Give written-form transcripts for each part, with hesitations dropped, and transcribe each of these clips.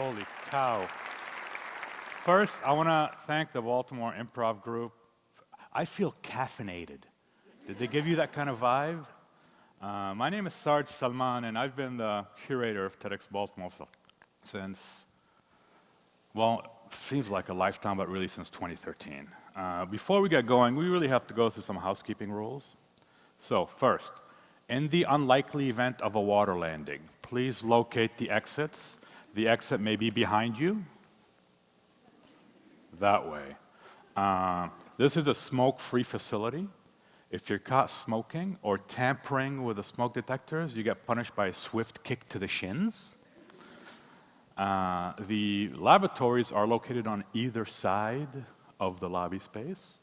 Holy cow. First, I want to thank the Baltimore Improv Group. I feel caffeinated. Did they give you that kind of vibe? My name is Sarge Salman, and I've been the curator of TEDx Baltimore since, well, seems like a lifetime, but really since 2013. Before we get going, we really have to go through some housekeeping rules. So first, in the unlikely event of a water landing, please locate the exits. The exit may be behind you, that way. This is a smoke-free facility. If you're caught smoking or tampering with the smoke detectors, you get punished by a swift kick to the shins. The lavatories are located on either side of the lobby space.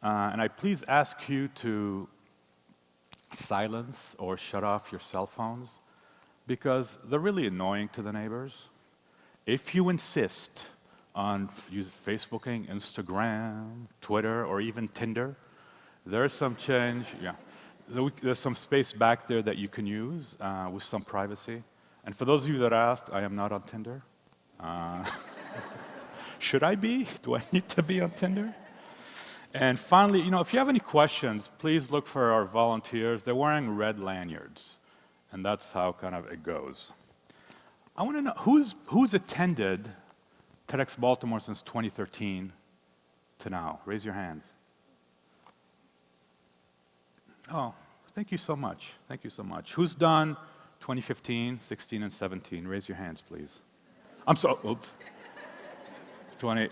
And I please ask you to silence or shut off your cell phones because they're really annoying to the neighbors. If you insist on Facebooking, Instagram, Twitter, or even Tinder, there's some change, there's some space back there that you can use with some privacy. And for those of you that asked, I am not on Tinder. Should I be? Do I need to be on Tinder? And finally, if you have any questions, please look for our volunteers. They're wearing red lanyards, and that's how kind of it goes. I want to know, who's attended TEDx Baltimore since 2013 to now? Raise your hands. Oh, thank you so much. Thank you so much. Who's done 2015, 16, and 17? Raise your hands, please. I'm sorry. Oops. 20.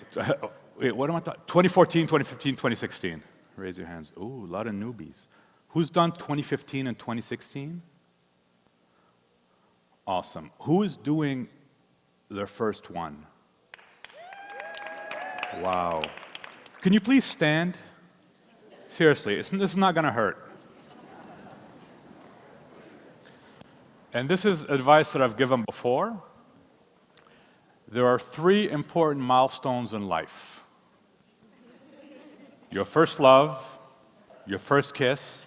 Wait, what am I talking? 2014, 2015, 2016. Raise your hands. Ooh, a lot of newbies. Who's done 2015 and 2016? Awesome. Who is doing their first one? Wow. Can you please stand? Seriously, this is not going to hurt. And this is advice that I've given before. There are 3 important milestones in life. Your first love, your first kiss,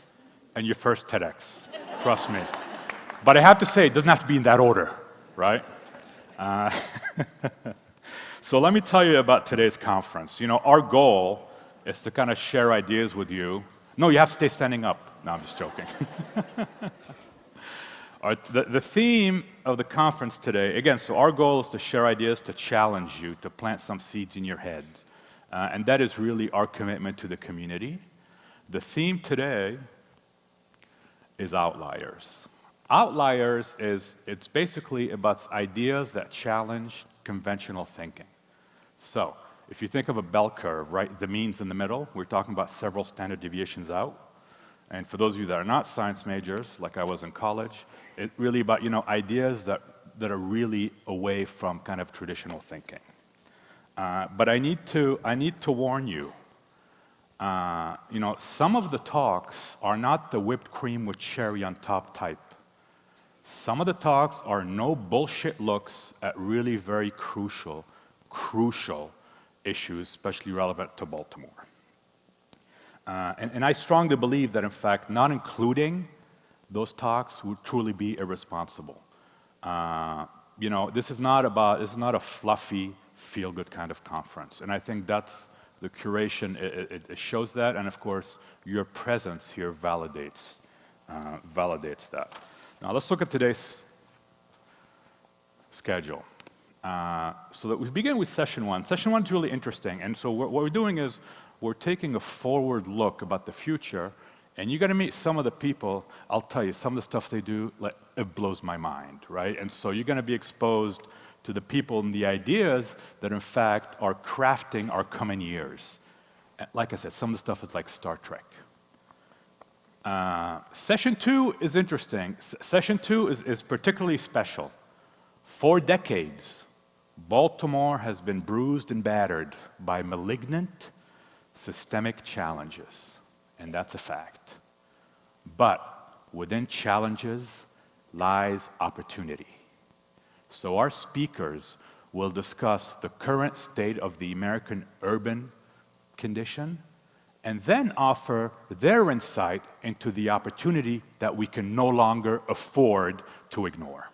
and your first TEDx. Trust me. But I have to say, it doesn't have to be in that order, right? So let me tell you about today's conference. Our goal is to kind of share ideas with you. No, you have to stay standing up. No, I'm just joking. The theme of the conference today, again, so our goal is to share ideas, to challenge you, to plant some seeds in your heads. And that is really our commitment to the community. The theme today is outliers. Outliers it's basically about ideas that challenge conventional thinking. So, if you think of a bell curve, right, the mean's in the middle, we're talking about several standard deviations out. And for those of you that are not science majors, like I was in college, it's really about, ideas that are really away from kind of traditional thinking. But I need to warn you, some of the talks are not the whipped cream with cherry on top type. Some of the talks are no bullshit looks at really very crucial issues, especially relevant to Baltimore. And I strongly believe that, in fact, not including those talks would truly be irresponsible. This is not a fluffy, feel-good kind of conference. And I think that's the curation, it shows that, and of course, your presence here validates that. Now, let's look at today's schedule. So that we begin with session 1. Session 1 is really interesting, and so what we're doing is we're taking a forward look about the future, and you're going to meet some of the people. I'll tell you, some of the stuff they do, it blows my mind, right? And so you're going to be exposed to the people and the ideas that, in fact, are crafting our coming years. Like I said, some of the stuff is like Star Trek. Session 2 is interesting. Session 2 is particularly special. For decades, Baltimore has been bruised and battered by malignant, systemic challenges, and that's a fact. But within challenges lies opportunity. So our speakers will discuss the current state of the American urban condition and then offer their insight into the opportunity that we can no longer afford to ignore.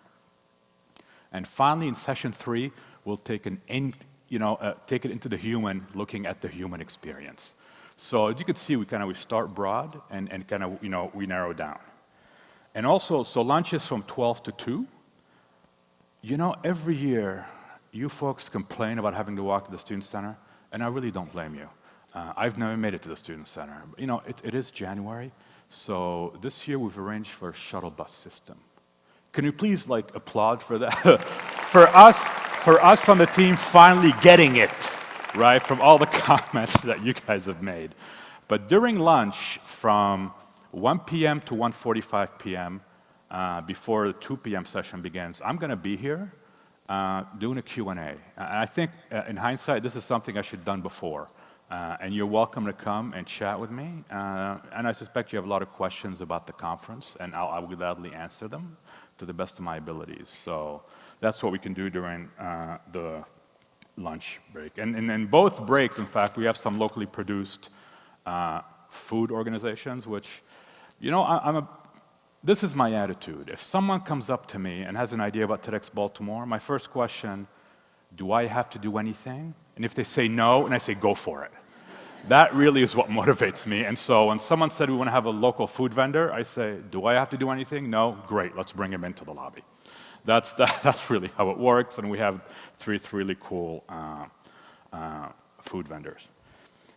And finally, in session 3, we'll take take it into the human, looking at the human experience. So as you can see, we start broad and we narrow down. And also, so lunch is from 12 to 2. Every year, you folks complain about having to walk to the Student Center, and I really don't blame you. I've never made it to the Student Center. It is January, so this year we've arranged for a shuttle bus system. Can you please applaud for that? for us on the team finally getting it, right, from all the comments that you guys have made. But during lunch, from 1 p.m. to 1:45 p.m., before the 2 p.m. session begins, I'm going to be here doing a Q&A. And I think, in hindsight, this is something I should have done before. And you're welcome to come and chat with me. And I suspect you have a lot of questions about the conference, and I will gladly answer them to the best of my abilities. So that's what we can do during the lunch break. And in both breaks, in fact, we have some locally produced food organizations, which, this is my attitude. If someone comes up to me and has an idea about TEDx Baltimore, my first question, do I have to do anything? And if they say no, and I say, go for it. That really is what motivates me. And so when someone said we want to have a local food vendor, I say, do I have to do anything? No? Great, let's bring him into the lobby. That's really how it works, and we have three really cool food vendors.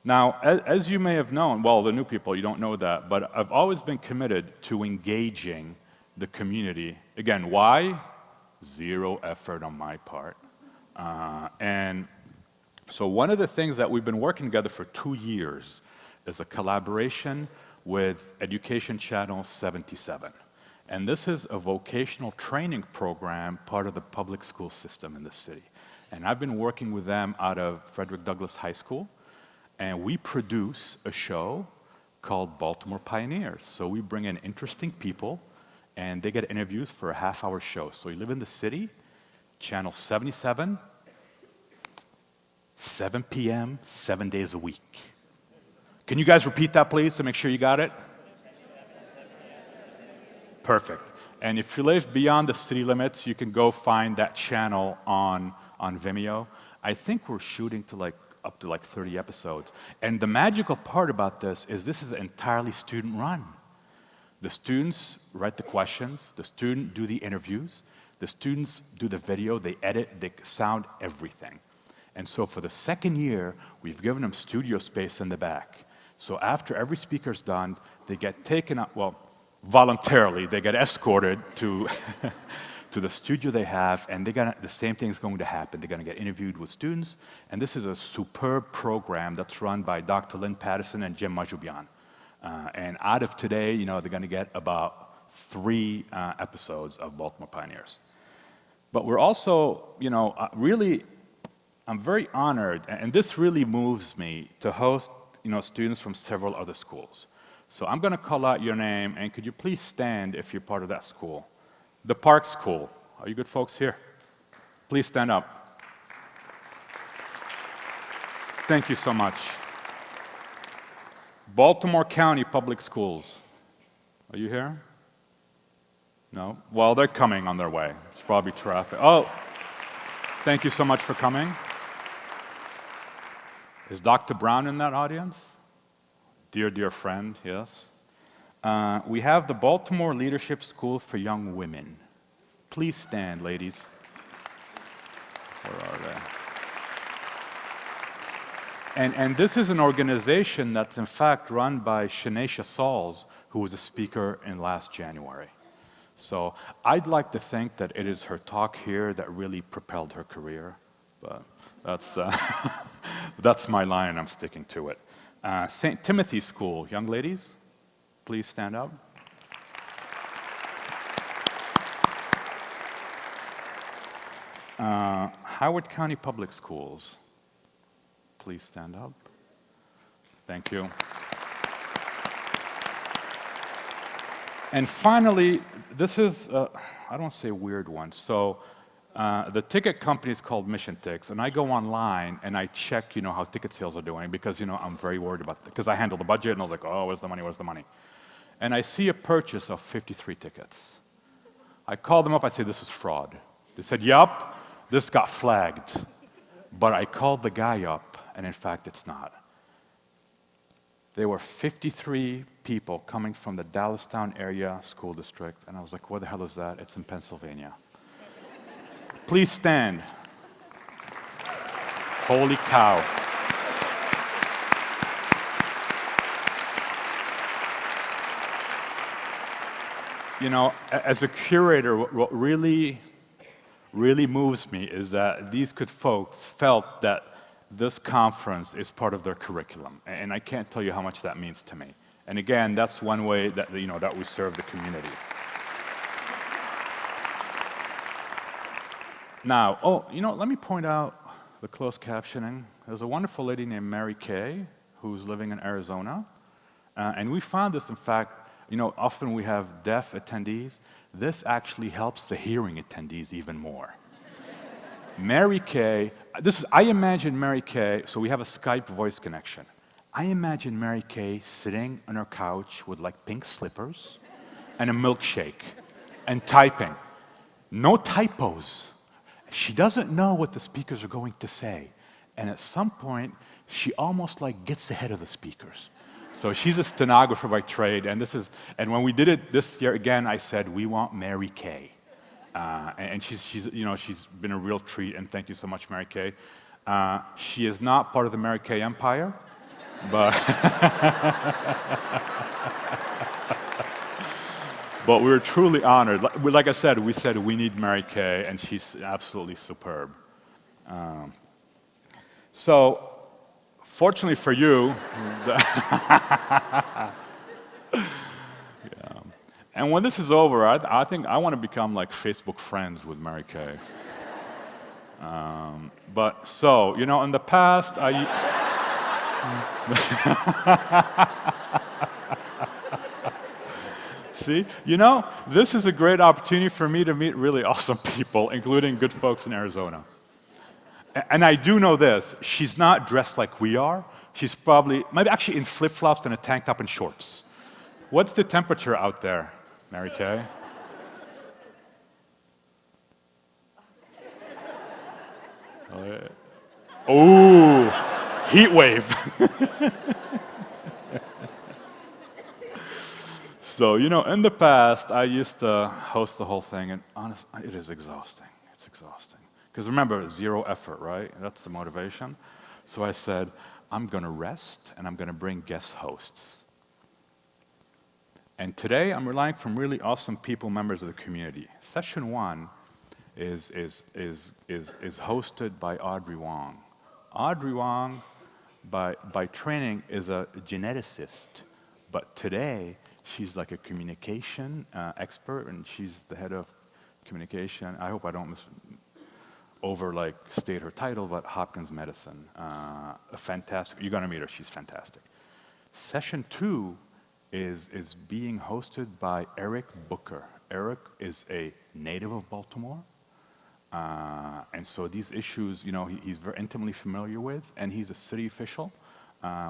Now, as you may have known, well, the new people, you don't know that, but I've always been committed to engaging the community. Again, why? Zero effort on my part. And so one of the things that we've been working together for 2 years is a collaboration with Education Channel 77. And this is a vocational training program, part of the public school system in the city. And I've been working with them out of Frederick Douglass High School. And we produce a show called Baltimore Pioneers. So we bring in interesting people, and they get interviews for a half-hour show. So you live in the city, Channel 77, 7 p.m., 7 days a week. Can you guys repeat that, please, to make sure you got it? Perfect. And if you live beyond the city limits, you can go find that channel on Vimeo. I think we're shooting to up to 30 episodes. And the magical part about this is entirely student-run. The students write the questions, the students do the interviews, the students do the video, they edit, they sound, everything. And so for the second year, we've given them studio space in the back. So after every speaker's done, they get taken up, well, voluntarily, they get escorted to to the studio they have, and the same thing is going to happen. They're going to get interviewed with students, and this is a superb program that's run by Dr. Lynn Patterson and Jim Majubian. And out of today, they're going to get about 3 episodes of Baltimore Pioneers. But we're also, I'm very honored, and this really moves me to host, students from several other schools. So I'm going to call out your name, and could you please stand if you're part of that school? The Park School. Are you good folks here? Please stand up. Thank you so much. Baltimore County Public Schools. Are you here? No? Well, they're coming on their way. It's probably traffic. Oh, thank you so much for coming. Is Dr. Brown in that audience? Dear, dear friend, yes. We have the Baltimore Leadership School for Young Women. Please stand, ladies. Where are they? And this is an organization that's in fact run by Shanesha Sauls, who was a speaker in last January. So I'd like to think that it is her talk here that really propelled her career, but that's my line, and I'm sticking to it. St. Timothy School, young ladies, please stand up. Howard County Public Schools, please stand up. Thank you. And finally, this is, I don't want to say a weird one. So the ticket company is called Mission Tix, and I go online and I check, how ticket sales are doing because, I'm very worried about it. Because I handle the budget, and I was like, oh, where's the money, where's the money? And I see a purchase of 53 tickets. I call them up, I say, this is fraud. They said, yup, this got flagged. But I called the guy up, and in fact, it's not. There were 53 people coming from the Dallastown area school district, and I was like, where the hell is that? It's in Pennsylvania. Please stand. Holy cow. You know, as a curator, what really moves me is that these good folks felt that this conference is part of their curriculum, and I can't tell you how much that means to me. And again, that's one way that, you know, that we serve the community. Now, let me point out the closed captioning. There's a wonderful lady named Mary Kay who's living in Arizona, and we found this, in fact, you know, often we have deaf attendees. This actually helps the hearing attendees even more. Mary Kay, I imagine Mary Kay, so we have a Skype voice connection. I imagine Mary Kay sitting on her couch with like pink slippers and a milkshake and typing. No typos. She doesn't know what the speakers are going to say. And at some point, she almost like gets ahead of the speakers. So she's a stenographer by trade, and when we did it this year again, I said, we want Mary Kay. And she's been a real treat, and thank you so much, Mary Kay. She is not part of the Mary Kay empire, but but we're truly honored. Like I said, we said we need Mary Kay, and she's absolutely superb. So, fortunately for you, and when this is over, I think I want to become like Facebook friends with Mary Kay. But so, you know, in the past, see, you know, this is a great opportunity for me to meet really awesome people, including good folks in Arizona. And I do know this, she's not dressed like we are. She's maybe actually in flip-flops and a tank top and shorts. What's the temperature out there, Mary Kay? Ooh, heat wave. So, you know, in the past, I used to host the whole thing, and honestly, it is exhausting. It's exhausting. Because remember, 0 effort, right? That's the motivation. So I said, I'm going to rest, and I'm going to bring guest hosts. And today, I'm relying from really awesome people, members of the community. Session 1 is hosted by Audrey Wong. Audrey Wong, by training, is a geneticist, but today, she's like a communication expert, and she's the head of communication. I hope I don't overstate her title, but Hopkins Medicine. A fantastic, you're gonna meet her, she's fantastic. Session 2 is being hosted by Eric Booker. Eric is a native of Baltimore, and so these issues, you know, he's very intimately familiar with, and he's a city official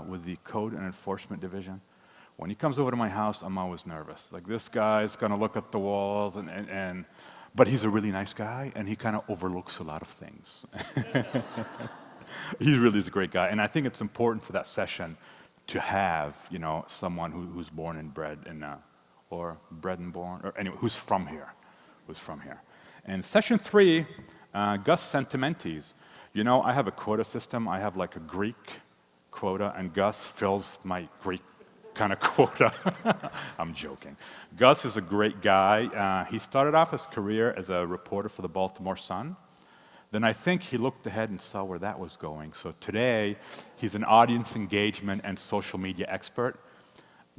with the Code and Enforcement Division. When he comes over to my house, I'm always nervous. Like, this guy's gonna look at the walls, but he's a really nice guy, and he kind of overlooks a lot of things. He really is a great guy, and I think it's important for that session to have, you know, someone who's born and bred in, or bred and born, or anyway, who's from here. And session 3, Gus Sentimentis. You know, I have a quota system. I have like a Greek quota, and Gus fills my Greek kind of quota. I'm joking. Gus is a great guy. He started off his career as a reporter for the Baltimore Sun. Then I think he looked ahead and saw where that was going. So today, he's an audience engagement and social media expert.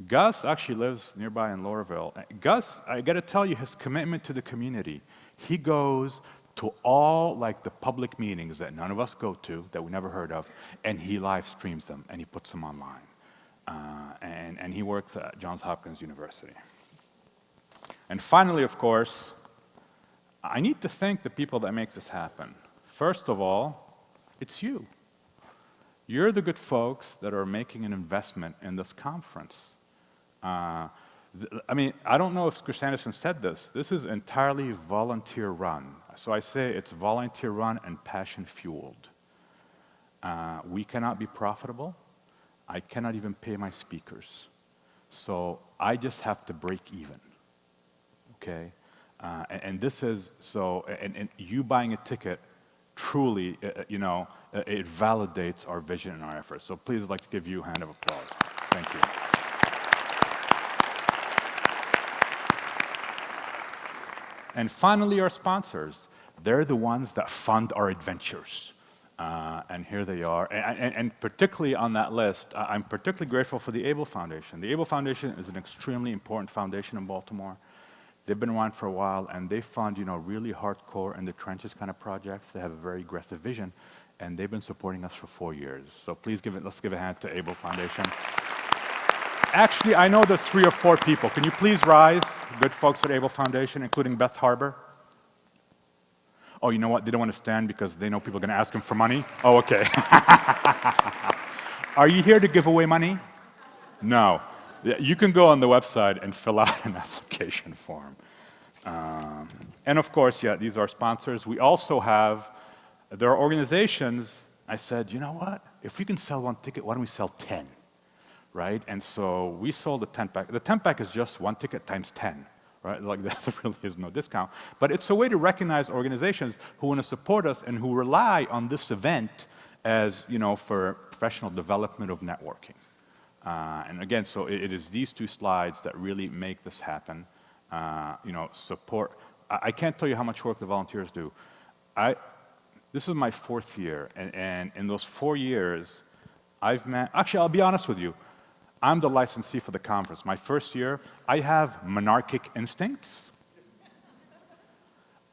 Gus actually lives nearby in Laurelville. Gus, I gotta tell you, his commitment to the community. He goes to all like the public meetings that none of us go to, that we never heard of, and he live streams them, and he puts them online. And he works at Johns Hopkins University. And finally, of course, I need to thank the people that makes this happen. First of all, it's you. You're the good folks that are making an investment in this conference. I mean, I don't know if Chris Anderson said this. This is entirely volunteer run. So I say it's volunteer run and passion fueled. We cannot be profitable. I cannot even pay my speakers. So I just have to break even, okay? And this is, so, and you buying a ticket truly, it validates our vision and our efforts. So please, I'd like to give you a hand of applause. Thank you. And finally, our sponsors. They're the ones that fund our adventures. And here they are. And particularly on that list, I'm particularly grateful for the ABLE Foundation. The ABLE Foundation is an extremely important foundation in Baltimore. They've been around for a while, and they fund, really hardcore in the trenches kind of projects. They have a very aggressive vision, and they've been supporting us for 4 years. So please let's give a hand to ABLE Foundation. Actually, I know there's 3 or 4 people. Can you please rise? Good folks at ABLE Foundation, including Beth Harbor. Oh, you know what? They don't want to stand because they know people are going to ask them for money? Oh, okay. Are you here to give away money? No. You can go on the website and fill out an application form. And of course, yeah, these are sponsors. We also have, there are organizations, I said, you know what? If we can sell 1 ticket, why don't we sell 10? Right? And so we sold the 10-pack. The 10-pack is just 1 ticket times 10. Right? Like there really is no discount. But it's a way to recognize organizations who want to support us and who rely on this event as, for professional development of networking. And again, so it is these 2 slides that really make this happen. Support. I can't tell you how much work the volunteers do. This is my 4th year, and in those 4 years, actually, I'll be honest with you. I'm the licensee for the conference. My 1st year, I have monarchic instincts.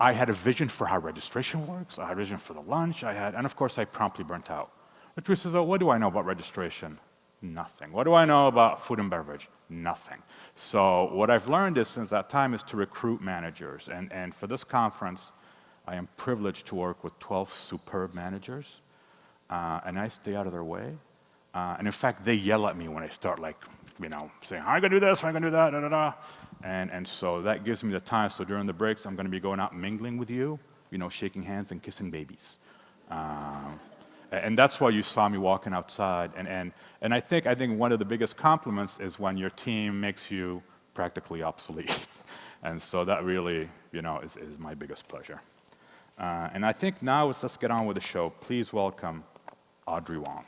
I had a vision for how registration works. I had a vision for the lunch. And of course, I promptly burnt out. The truth is, what do I know about registration? Nothing. What do I know about food and beverage? Nothing. So what I've learned since that time is to recruit managers. And for this conference, I am privileged to work with 12 superb managers. And I stay out of their way. And in fact, they yell at me when I start saying, how am I going to do this, how am I going to do that, da-da-da. And so that gives me the time. So during the breaks, I'm going to be going out mingling with you, shaking hands and kissing babies. And that's why you saw me walking outside. And I think one of the biggest compliments is when your team makes you practically obsolete. And so that really, is my biggest pleasure. And I think now let's get on with the show. Please welcome Audrey Wong.